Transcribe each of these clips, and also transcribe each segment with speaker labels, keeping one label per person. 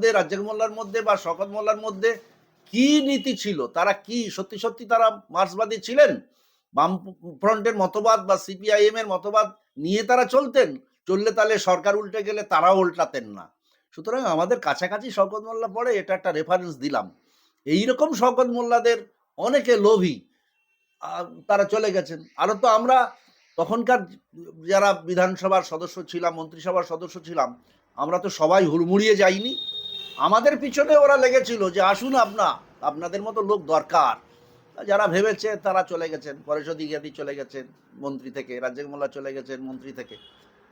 Speaker 1: মধ্যে, রাজ্জাক মোল্লার মধ্যে বা শওকত মোল্লার মধ্যে কি নীতি ছিল? তারা কি সত্যি সত্যি তারা মার্ক্সবাদী ছিলেন? বামফ্রন্টের মতবাদ বা সিপিআইএম এর মতবাদ নিয়ে তারা চলতেন? চললে তাহলে সরকার উল্টে গেলে তারাও উল্টাতেন না। সুতরাং আমাদের কাছাকাছি শওকত মোল্লা পড়ে, এটা একটা রেফারেন্স দিলাম। এইরকম শওকত মোল্লাদের অনেকে লোভী, তারা চলে গেছেন। আরো তো আমরা তখনকার যারা বিধানসভার সদস্য ছিলাম, মন্ত্রিসভার সদস্য ছিলাম, আমরা তো সবাই হুড়মুড়িয়ে যাইনি। আমাদের পিছনে ওরা লেগেছিল যে আসুন আপনাদের মতো লোক দরকার। যারা ভেবেছে তারা চলে গেছেন, পরেশদ ইত্যাদি চলে গেছেন মন্ত্রী থেকে, রাজ্জাক মোল্লা চলে গেছেন মন্ত্রী থেকে।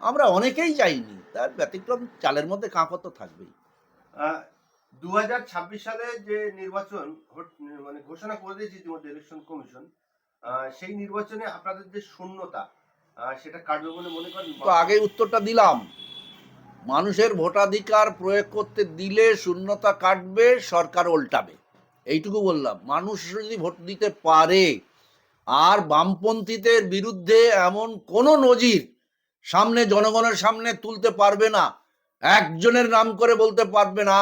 Speaker 1: আমরা অনেকেই যাইনি, তার ব্যতিক্রম চালের মধ্যে কাঁকর তো থাকবেই।
Speaker 2: 2026 সালে যে নির্বাচন মানে ঘোষণা করে দিয়েছে ইতিমধ্যে ইলেকশন কমিশন, সেই নির্বাচনে আপনাদের যে শূন্যতা সেটা কাটবে বলে মনে করেন?
Speaker 1: তো আগেই উত্তরটা দিলাম, মানুষের ভোটাধিকার প্রয়োগ করতে দিলে শূন্যতা কাটবে, সরকার উল্টাবে, এইটুকু বললাম। মানুষ যদি ভোট দিতে পারে, আর বামপন্থীদের বিরুদ্ধে এমন কোনো নজির সামনে জনগণের সামনে তুলতে পারবে না, একজনের নাম করে বলতে পারবে না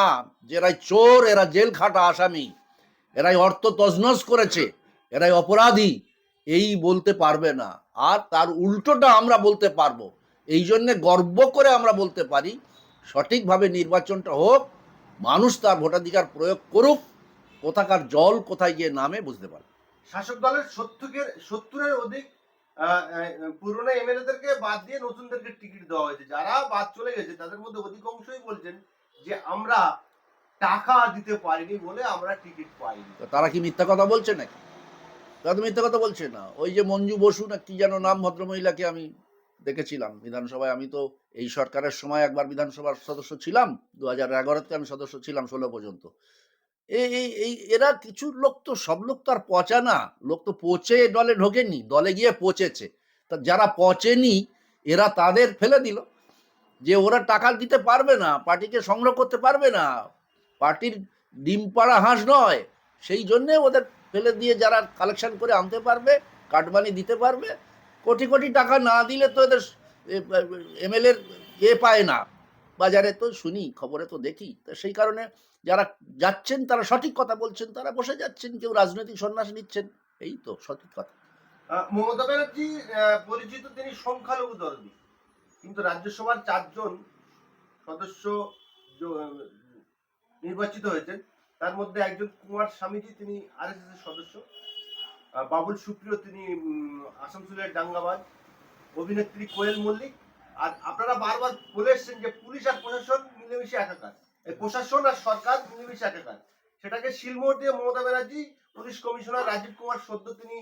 Speaker 1: যে এরাই চোর, এরা জেল খাটা আসামি, এরাই অর্থ তছনছ করেছে, এরাই অপরাধী, এই বলতে পারবে না। আর তার উল্টোটা আমরা বলতে পারবো। এই জন্যে গর্ব করে আমরা বলতে পারি সঠিকভাবে নির্বাচনটা হোক, মানুষ তার ভোটাধিকার প্রয়োগ করুক, কোথাকার জল কোথায় গিয়ে নামে বুঝতে পারবে।
Speaker 2: শাসক দলের 70-এর অধিক পুরনো এমএলএদেরকে বাদ দিয়ে নতুনদেরকে টিকিট দেওয়া হয়েছে। যারা বাদ চলে গেছে তাদের মধ্যে অধিকাংশই বলছেন যে আমরা টাকা দিতে পারিনি বলে আমরা টিকিট পাইনি।
Speaker 1: তারা কি মিথ্যা কথা বলছে নাকি? তারা তো মিথ্যা কথা বলছে না। ওই যে মঞ্জু বসু না কি যেন নাম, ভদ্রমহিলাকে আমি দেখেছিলাম বিধানসভায়। আমি তো এই সরকারের সময় একবার বিধানসভার সদস্য ছিলাম, 2011-তে আমি সদস্য ছিলাম 16 পর্যন্ত। এই এরা কিছু লোক, তো সব লোক তো আর পচা না, লোক তো পচে দলে ঢোকেনি, দলে গিয়ে পচেছে। তা যারা পচেনি এরা তাদের ফেলে দিল যে ওরা টাকা দিতে পারবে না, পার্টিকে সংগ্রহ করতে পারবে না, পার্টির ডিম পাড়া হাঁস নয়, সেই জন্যে ওদের ফেলে দিয়ে যারা কালেকশন করে আনতে পারবে, কাটমানি দিতে পারবে, কোটি কোটি টাকা না দিলে তো এদের এমএলএর পায় না। বাজারে তো শুনি, খবরে তো দেখি। তো সেই কারণে যারা যাচ্ছেন তারা সঠিক কথা বলছেন, তারা বসে যাচ্ছেন, কেউ রাজনৈতিক সন্ন্যাস নিচ্ছেন, এই তো সঠিক কথা।
Speaker 2: মমতা ব্যানার্জি পরিচিত তিনি সংখ্যালঘু দরদি, কিন্তু রাজ্যসভার 4 জন সদস্য নির্বাচিত হয়েছেন। তার মধ্যে একজন কুমার স্বামীজি, তিনি আরএসএস এর সদস্য, বাবুল সুপ্রিয় তিনি আসানসোলের দাঙ্গাবাজ, অভিনেত্রী কোয়েল মল্লিক। আর আপনারা বারবার বলে এসছেন যে পুলিশ আর প্রশাসন মিলেমিশে একাকার, এই প্রশাসন আর সরকার মিলেমিশে একাকার। সেটাকে শিলমোহর দিয়ে মমতা ব্যানার্জি, পুলিশ কমিশনার রাজীব কুমার সদ্য তিনি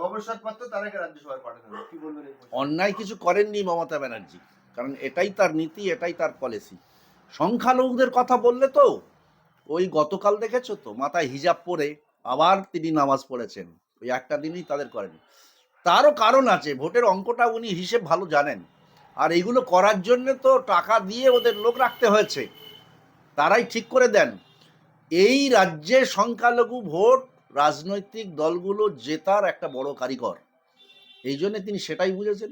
Speaker 2: অবসরপ্রাপ্ত, তারাকে রাজ্যসভায় পাঠানো। কি বলবেন?
Speaker 1: অন্যায় কিছু করেননি মমতা ব্যানার্জি, কারণ এটাই তার নীতি, এটাই তার পলিসি। সংখ্যালঘুদের কথা বললে তো ওই গতকাল দেখেছো তো, মাথায় হিজাব পরে আবার তিনি নামাজ পড়েছেন, ওই একটা দিনই তাদের করেন। তারও কারণ আছে, ভোটের অঙ্কটা উনি হিসেব ভালো জানেন। আর এইগুলো করার জন্য তো টাকা দিয়ে ওদের লোক রাখতে হয়েছে, তারাই ঠিক করে দেন। এই রাজ্যে সংখ্যালঘু ভোট রাজনৈতিক দলগুলো জেতার একটা বড় কারিগর, এই জন্য তিনি সেটাই বুঝেছেন।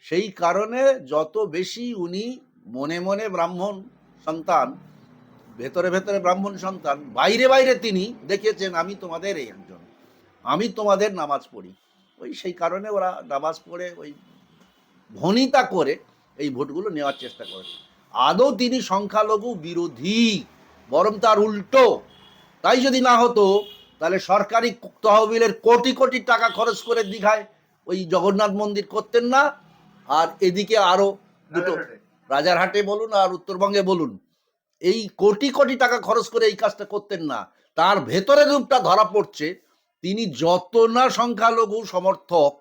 Speaker 1: সেই কারণে যত বেশি উনি মনে মনে ব্রাহ্মণ সন্তান, ভেতরে ভেতরে ব্রাহ্মণ সন্তান, বাইরে বাইরে তিনি দেখিয়েছেন আমি তোমাদের এই একজন, আমি তোমাদের নামাজ পড়ি। ওই সেই কারণে ওরা নামাজ পড়ে ওই ভনিতা করে এই ভোটগুলো নেওয়ার চেষ্টা করে। আদৌ তিনি সংখ্যালঘু বিরোধী, বরং তার উল্টো। তাই যদি না হতো তাহলে সরকারি তহবিলের কোটি কোটি টাকা খরচ করে দীঘায় ওই জগন্নাথ মন্দির করতেন না, আর এদিকে আরো দুটো রাজারহাটে বলুন আর উত্তরবঙ্গে বলুন, এই কোটি কোটি টাকা খরচ করে এই কাজটা করতেন না। তার ভেতরে রূপটা ধরা পড়ছে, তিনি যত না সংখ্যালঘু সমর্থক,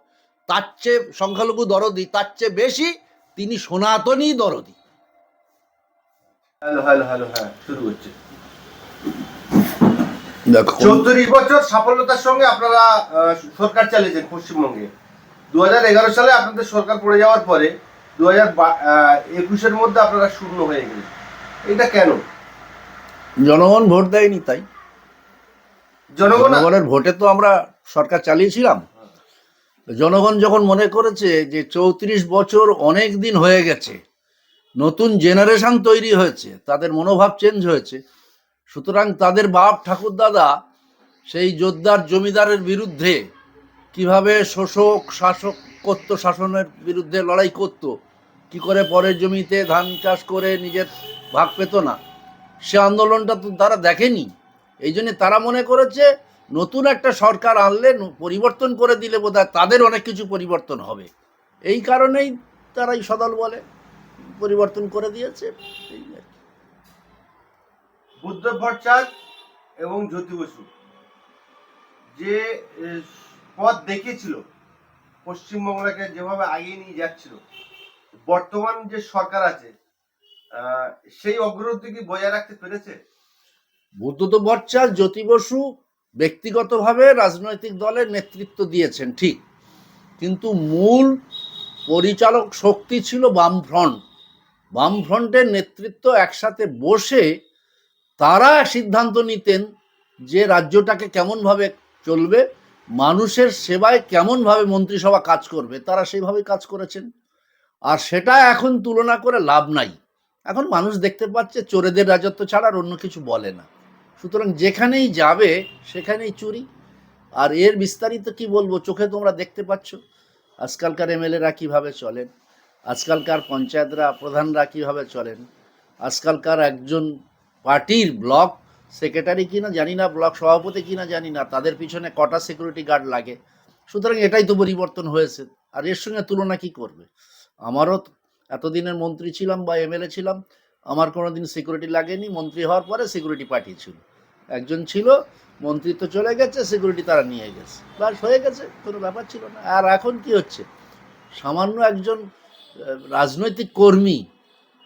Speaker 1: তার চেয়ে সংখ্যালঘু দরদি, তার চেয়ে বেশি তিনি সনাতনী দরদি।
Speaker 2: হ্যালো হ্যালো হ্যালো, হ্যাঁ শুরু হচ্ছে। 34 বছর সাফল্যতার সঙ্গে আপনারা সরকার চালিয়েছেন পশ্চিমবঙ্গে। 2011 সালে আপনাদের সরকার পড়ে যাওয়ার পরে 2021-এর মধ্যে আপনারা শূন্য হয়ে গেলেন, এটা কেন?
Speaker 1: জনগণ ভোট দেয়নি, তাই জনগণের ভোটে তো আমরা সরকার চালিয়েছিলাম। জনগণ যখন মনে করেছে যে 34 বছর অনেক দিন হয়ে গেছে, নতুন জেনারেশন তৈরি হয়েছে, তাদের মনোভাব চেঞ্জ হয়েছে। সুতরাং তাদের বাপ ঠাকুরদাদা সেই জোরদার জমিদারের বিরুদ্ধে কিভাবে শোষক শাসক করতো, শাসনের বিরুদ্ধে লড়াই করত, কি করে পরের জমিতে ধান চাষ করে নিজের ভাগ পেত না, সে আন্দোলনটা তো তারা দেখেনি। এই জন্য তারা মনে করেছে নতুন একটা সরকার আনলে পরিবর্তন করে দিলে বোধহয় তাদের অনেক কিছু পরিবর্তন হবে। এই কারণেই তারা এই সদল বলে পরিবর্তন করে দিয়েছে। এই আর কি।
Speaker 2: বুদ্ধদেব ভট্টাচার্য এবং জ্যোতি বসু যে পথ দেখিয়েছিল, পশ্চিমবাংলাকে যেভাবে আগিয়ে নিয়ে যাচ্ছিল, বর্তমান যে সরকার আছে সেই অগ্রগতি কি বজায় রাখতে পেরেছে?
Speaker 1: বুদ্ধদেব ভট্টাচার্য, জ্যোতি বসু ব্যক্তিগতভাবে রাজনৈতিক দলের নেতৃত্ব দিয়েছেন ঠিক, কিন্তু মূল পরিচালক শক্তি ছিল বামফ্রন্ট। বামফ্রন্টের নেতৃত্ব একসাথে বসে তারা সিদ্ধান্ত নিতেন যে রাজ্যটাকে কেমনভাবে চলবে, মানুষের সেবায় কেমনভাবে মন্ত্রিসভা কাজ করবে, তারা সেইভাবে কাজ করেছেন। আর সেটা এখন তুলনা করে লাভ নাই। এখন মানুষ দেখতে পাচ্ছে চোরেদের রাজত্ব ছাড়া আর অন্য কিছু বলে না। সুতরাং যেখানেই যাবে সেখানেই চুরি। আর এর বিস্তারিত কি বলবো, চোখে তোমরা দেখতে পাচ্ছ আজকালকার এমএলএরা কীভাবে চলেন, আজকালকার পঞ্চায়েতরা প্রধানরা কীভাবে চলেন, আজকালকার একজন পার্টির ব্লক সেক্রেটারি কিনা জানি না, ব্লক সভাপতি কিনা জানি না, তাদের পিছনে কটা সিকিউরিটি গার্ড লাগে। সুতরাং এটাই তো পরিবর্তন হয়েছে। আর এর সঙ্গে তুলনা কি করবে? আমারও এতদিনের মন্ত্রী ছিলাম বা এমএলএ ছিলাম, আমার কোনো দিন সিকিউরিটি লাগেনি। মন্ত্রী হওয়ার পরে সিকিউরিটি পাঠিয়েছিল, একজন ছিল, মন্ত্রিত্ব চলে গেছে, সিকিউরিটি তারা নিয়ে গেছে, বাস হয়ে গেছে, কোনো ব্যাপার ছিল না। আর এখন কি হচ্ছে, সামান্য একজন রাজনৈতিক কর্মী,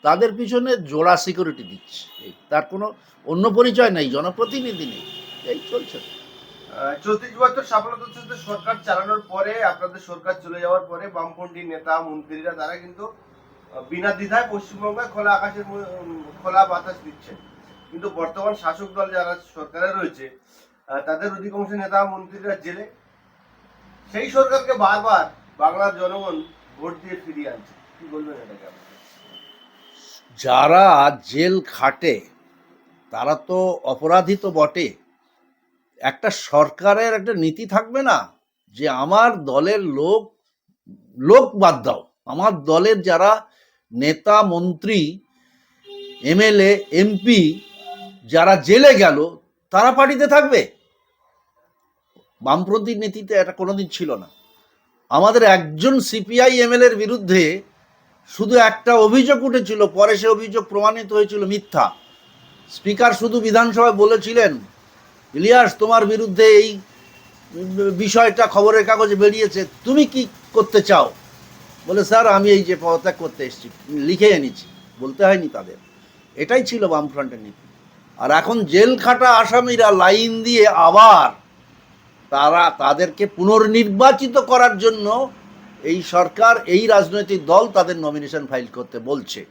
Speaker 1: তাদের পিছনে জোড়া সিকিউরিটি দিচ্ছে, তার কোনো অন্য পরিচয় নেই, জনপ্রতিনিধি নেই, এই চলছে।
Speaker 2: 34 বছর সফলতার সাথে সরকার চালানোর পরে, আপনাদের সরকার চলে যাওয়ার পরে বামপন্থী নেতা মন্ত্রীরা তারা কিন্তু বিনা দ্বিধায় পশ্চিমবঙ্গে খোলা আকাশের খোলা বাতাস দিচ্ছেন। কিন্তু বর্তমান শাসক দল যারা সরকারে রয়েছে তাদের অধিকাংশ নেতা মন্ত্রীরা জেলে। সেই সরকারকে বারবার বাংলার জনগণ ভোট দিয়ে ফিরিয়ে আনছে, কি বলবেন এটাকে?
Speaker 1: যারা জেল খাটে তারা তো অপরাধী তো বটে। একটা সরকারের একটা নীতি থাকবে না যে আমার দলের লোক বাদ দাও, আমার দলের যারা নেতা মন্ত্রী এমএলএ এমপি যারা জেলে গেল তারা পার্টিতে থাকবে। বামপন্থী নীতিতে এটা কোনোদিন ছিল না। আমাদের একজন সিপিআই এমএলএর বিরুদ্ধে শুধু একটা অভিযোগ উঠেছিল, পরে সে অভিযোগ প্রমাণিত হয়েছিল মিথ্যা। স্পিকার শুধু বিধানসভায় বলেছিলেন, ইলিয়াস তোমার বিরুদ্ধে এই বিষয়টা খবরের কাগজে বেরিয়েছে, তুমি কি করতে চাও? বলে স্যার আমি এই যে পদত্যাগ করতে এসেছি, লিখে এনেছি, বলতে হয়নি তাদের। এটাই ছিল বামফ্রন্টের নীতি। আর এখন জেল খাটা আসামিরা লাইন দিয়ে আবার তাদেরকে পুনর্নির্বাচিত করার জন্য এই সরকার, এই রাজনৈতিক দল তাদের নমিনেশন ফাইল করতে বলছে।